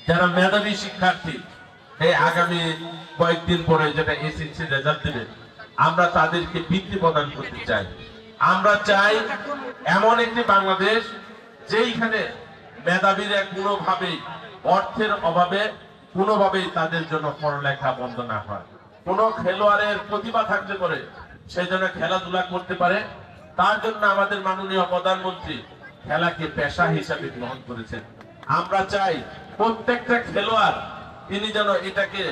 যারা মেধাবী শিক্ষার্থী এই আগামী কয়েকদিন পরে যেটা এসএসসি রেজাল্ট দিবে, আমরা তাদেরকে বৃত্তি প্রদান করতে চাই। আমরা চাই এমন একটি বাংলাদেশ যেইখানে মেধাবীরা কোনোভাবেই অর্থের অভাবে কোনোভাবেই তাদের জন্য পড়ালেখা বন্ধ না হয়। কোনো খেলোয়াড়ের প্রতিভা থাকতে পারে, সেই জন্য খেলাধুলা করতে পারে। তার জন্য আমাদের মাননীয় প্রধানমন্ত্রী খেলাকে পেশা হিসাবে গ্রহণ করেছেন। আমরা চাই প্রত্যেকটা খেলোয়াড় তিনি যেন এটাকে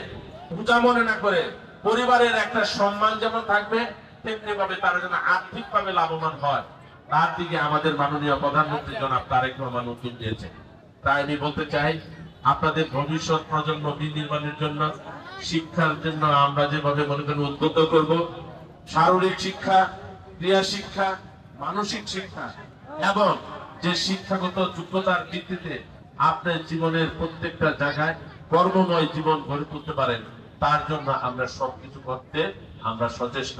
পূজা মনে না করে পরিবারের একটা সম্মান যেমন থাকবে, তেমনি ভাবে তারা যেন আর্থিক ভাবে লাভবান হয়, তার দিকে আমাদের মাননীয় প্রধানমন্ত্রী জনাব তারেক রহমান উদ্যোগ নিয়েছেন। তাই আমি বলতে চাই, আপনাদের ভবিষ্যৎ প্রজন্ম বিনির্মাণের জন্য, শিক্ষার জন্য আমরা যেভাবে মনে করেন উদ্বুদ্ধ করব, শারীরিক শিক্ষা, ক্রিয়া শিক্ষা, মানসিক শিক্ষা এবং যে শিক্ষাগত যোগ্যতার ভিত্তিতে আপনার জীবনের প্রত্যেকটা জায়গায় কর্মময় জীবন গড়ে তুলতে পারেন, তার জন্য আমরা সবকিছু করতে আমরা সচেষ্ট।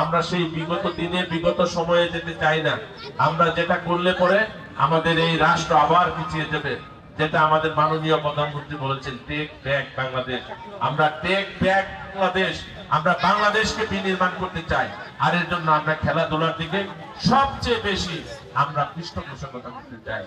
আমরা সেই বিগত দিনে বিগত সময়ে যেতে চাই না। আমরা যেটা করলে পরে আমাদের এই রাষ্ট্র আবার পিছিয়ে যাবে, যেটা আমাদের মাননীয় প্রধানমন্ত্রী বলেছেন, টেক ব্যাক বাংলাদেশ। আমরা টেক ব্যাক বাংলাদেশ, আমরা বাংলাদেশকে বিনির্মাণ করতে চাই। আর এর জন্য আমরা খেলাধুলার দিকে সবচেয়ে বেশি আমরা পৃষ্ঠপোষকতা করতে চাই।